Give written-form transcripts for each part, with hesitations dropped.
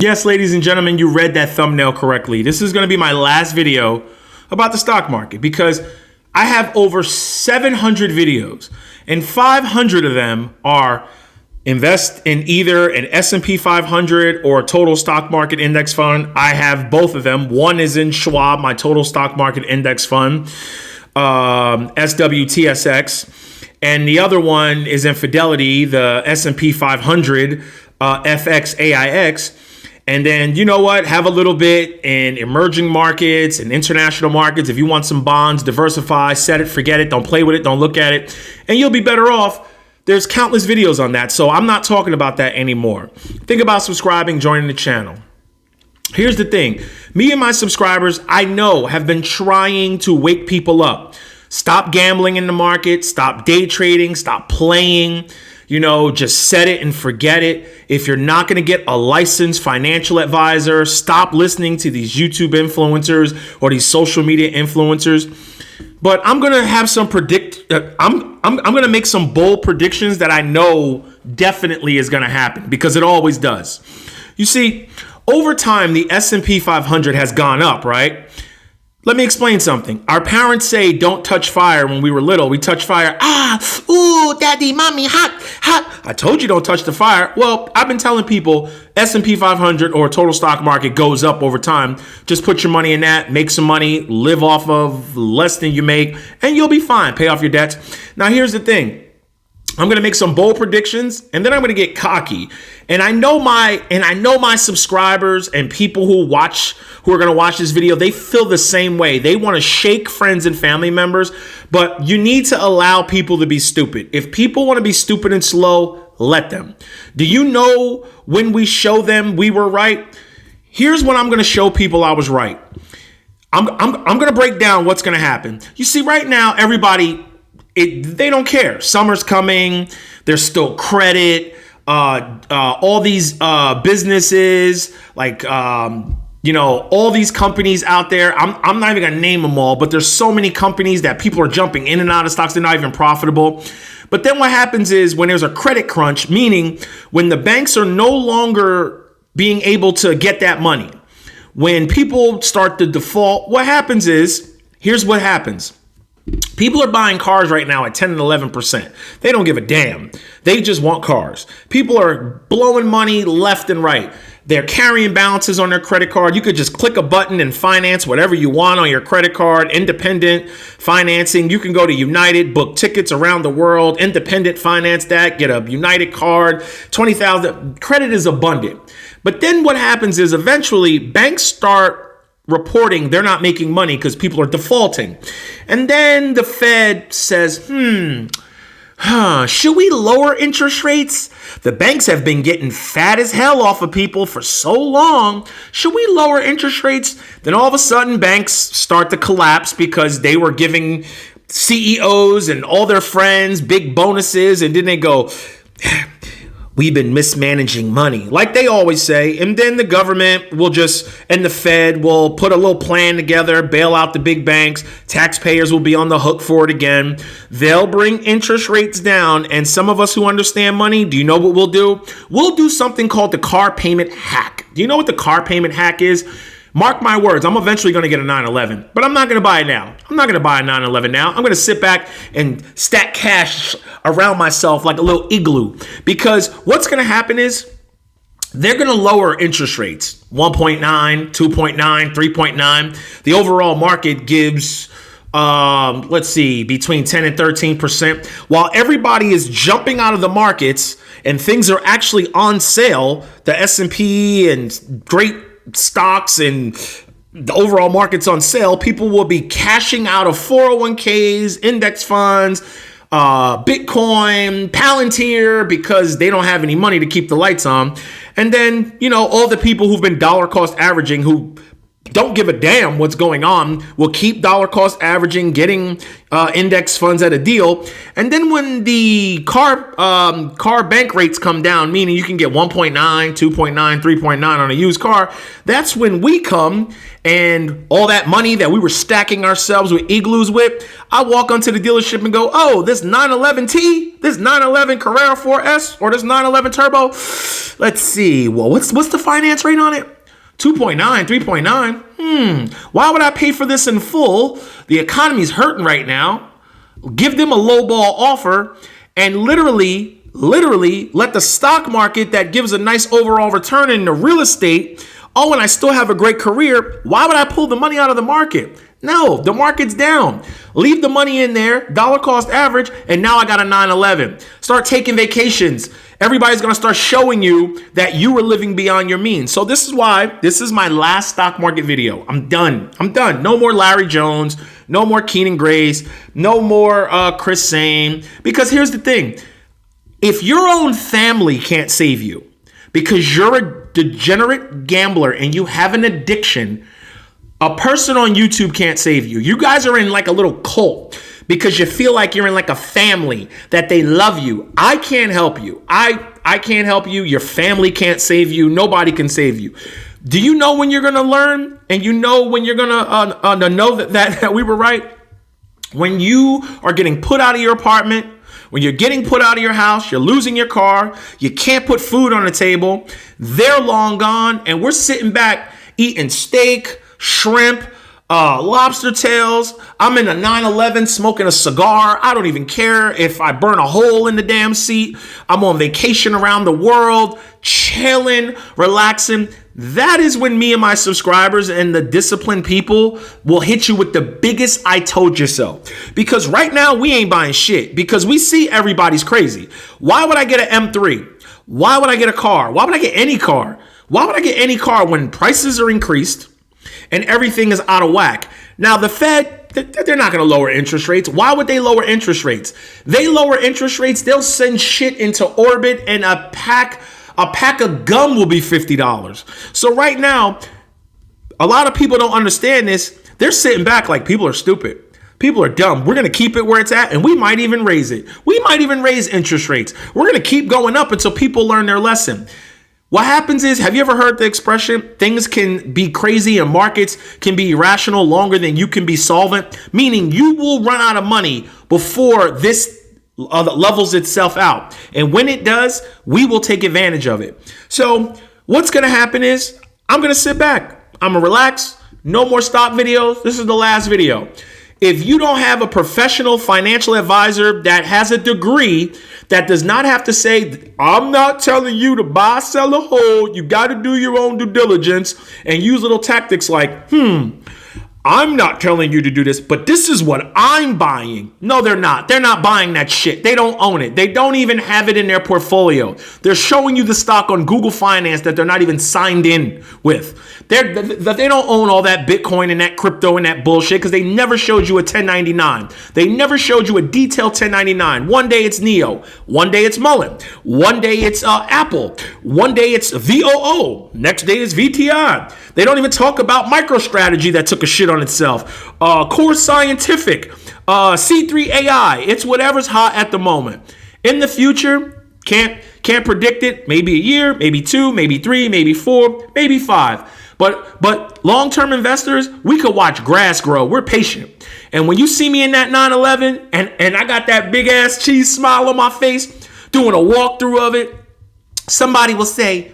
Yes, ladies and gentlemen, you read that thumbnail correctly. This is going to be my last video about the stock market because I have over 700 videos and 500 of them are invest in either an S&P 500 or a total stock market index fund. I have both of them. One is in Schwab, my total stock market index fund, SWTSX, and the other one is in Fidelity, the S&P 500 FXAIX. And then, you know what? Have a little bit in emerging markets and international markets. If you want some bonds, diversify, set it, forget it, don't play with it, don't look at it, and you'll be better off. There's countless videos on that, so I'm not talking about that anymore. Think about subscribing, joining the channel. Here's the thing. Me and my subscribers, I know, have been trying to wake people up. Stop gambling in the market, stop day trading, stop playing. Just set it and forget it. If you're not going to get a licensed financial advisor, stop listening to these YouTube influencers or these social media influencers. But I'm going to have some I'm going to make some bold predictions that I know definitely is going to happen because it always does. You see, over time, the S&P 500 has gone up, right? Let me explain something. Our parents say don't touch fire when we were little. We touch fire. Ooh, daddy, mommy, hot, hot. I told you don't touch the fire. Well, I've been telling people S&P 500 or total stock market goes up over time. Just put your money in that, make some money, live off of less than you make, and you'll be fine. Pay off your debts. Now, here's the thing. I'm going to make some bold predictions and then I'm going to get cocky. And I know my subscribers and people who are going to watch this video, they feel the same way. They want to shake friends and family members, but you need to allow people to be stupid. If people want to be stupid and slow, let them. Do you know when we show them we were right? Here's when I'm going to show people I was right. I'm going to break down what's going to happen. You see, right now, everybody, they don't care. Summer's coming. There's still credit. All these businesses, like all these companies out there. I'm not even gonna name them all, but there's so many companies that people are jumping in and out of stocks. They're not even profitable. But then what happens is when there's a credit crunch, meaning when the banks are no longer being able to get that money, when people start to default, what happens is, here's what happens. People are buying cars right now at 10 and 11%. They don't give a damn. They just want cars. People are blowing money left and right. They're carrying balances on their credit card. You could just click a button and finance whatever you want on your credit card. Independent financing. You can go to United, book tickets around the world. Independent finance that. Get a United card. 20,000. Credit is abundant. But then what happens is eventually banks start reporting they're not making money because people are defaulting. And then the Fed says, should we lower interest rates? The banks have been getting fat as hell off of people for so long. Should we lower interest rates? Then all of a sudden banks start to collapse because they were giving CEOs and all their friends big bonuses. And then they go, we've been mismanaging money, like they always say. And then the government and the Fed will put a little plan together, bail out the big banks. Taxpayers will be on the hook for it again. They'll bring interest rates down. And some of us who understand money, do you know what we'll do? We'll do something called the car payment hack. Do you know what the car payment hack is? Mark my words, I'm eventually going to get a 911, but I'm not going to buy it now. I'm not going to buy a 911 now. I'm going to sit back and stack cash around myself like a little igloo, because what's going to happen is they're going to lower interest rates, 1.9, 2.9, 3.9. The overall market gives, between 10 and 13%. While everybody is jumping out of the markets and things are actually on sale, the S&P and great stocks and the overall market's on sale, people will be cashing out of 401ks, index funds, Bitcoin, Palantir, because they don't have any money to keep the lights on. And then, all the people who've been dollar cost averaging, who don't give a damn what's going on, will keep dollar cost averaging, getting index funds at a deal. And then when the car bank rates come down, meaning you can get 1.9, 2.9, 3.9 on a used car, that's when we come, and all that money that we were stacking ourselves with igloos with, I walk onto the dealership and go, oh, this 911T, this 911 Carrera 4S, or this 911 Turbo, let's see, well, what's the finance rate on it? 2.9, 3.9. Why would I pay for this in full? The economy's hurting right now. Give them a lowball offer and literally let the stock market that gives a nice overall return in the real estate. Oh, and I still have a great career. Why would I pull the money out of the market? No, the market's down. Leave the money in there, dollar cost average, and now I got a 911. Start taking vacations. Everybody's going to start showing you that you were living beyond your means. So this is why this is my last stock market video. I'm done. No more Larry Jones. No more Keenan Grace. No more Chris Sane. Because here's the thing. If your own family can't save you because you're a degenerate gambler and you have an addiction, a person on YouTube can't save you. You guys are in like a little cult because you feel like you're in like a family, that they love you. I can't help you. I can't help you. Your family can't save you. Nobody can save you. Do you know when you're going to learn, and you know when you're going to know that we were right? When you are getting put out of your apartment, when you're getting put out of your house, you're losing your car, you can't put food on the table, they're long gone, and we're sitting back eating steak, shrimp, lobster tails. I'm in a 911 smoking a cigar. I don't even care if I burn a hole in the damn seat. I'm on vacation around the world, chilling, relaxing. That is when me and my subscribers and the disciplined people will hit you with the biggest I told you so. Because right now we ain't buying shit because we see everybody's crazy. Why would I get an M3? Why would I get a car? Why would I get any car? Why would I get any car when prices are increased and everything is out of whack? Now, the Fed, they're not going to lower interest rates. Why would they lower interest rates? They lower interest rates, they'll send shit into orbit, and a pack of gum will be $50. So right now, a lot of people don't understand this. They're sitting back like people are stupid. People are dumb. We're going to keep it where it's at, and we might even raise it. We might even raise interest rates. We're going to keep going up until people learn their lesson. What happens is, have you ever heard the expression, things can be crazy and markets can be irrational longer than you can be solvent? Meaning you will run out of money before this levels itself out. And when it does, we will take advantage of it. So what's going to happen is I'm going to sit back. I'm going to relax. No more stock videos. This is the last video. If you don't have a professional financial advisor that has a degree that does not have to say, I'm not telling you to buy, sell, or hold, you got to do your own due diligence, and use little tactics like, I'm not telling you to do this, but this is what I'm buying. No, they're not. They're not buying that shit. They don't own it. They don't even have it in their portfolio. They're showing you the stock on Google Finance that they're not even signed in with. They don't own all that Bitcoin and that crypto and that bullshit because they never showed you a 1099. They never showed you a detailed 1099. One day it's NEO. One day it's Mullen. One day it's Apple. One day it's VOO. Next day is VTI. They don't even talk about MicroStrategy that took a shit on itself. Core Scientific, C3 AI. It's whatever's hot at the moment. In the future, can't predict it. Maybe a year, maybe 2, maybe 3, maybe 4, maybe 5. But long-term investors, we could watch grass grow. We're patient. And when you see me in that 911 and I got that big ass cheese smile on my face doing a walkthrough of it, somebody will say,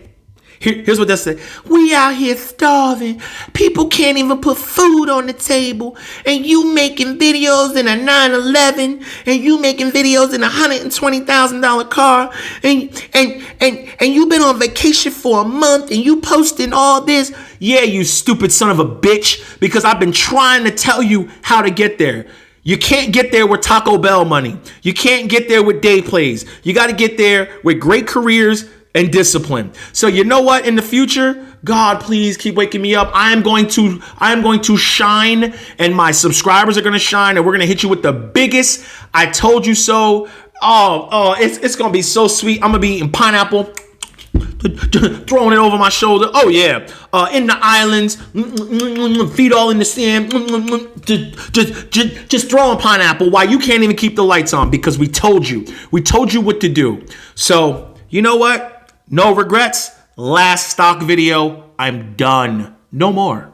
here's what they say. We out here starving. People can't even put food on the table. And you making videos in a 911. And you making videos in a $120,000 car. And you've been on vacation for a month. And you posting all this. Yeah, you stupid son of a bitch. Because I've been trying to tell you how to get there. You can't get there with Taco Bell money. You can't get there with day plays. You got to get there with great careers and discipline. So you know what? In the future, God, please keep waking me up. I am going to shine, and my subscribers are going to shine, and we're going to hit you with the biggest I told you so. Oh, it's going to be so sweet. I'm going to be eating pineapple. throwing it over my shoulder. Oh yeah, in the islands, feet all in the sand, just throwing pineapple. Why you can't even keep the lights on? Because we told you what to do. So you know what? No regrets. Last stock video. I'm done. No more.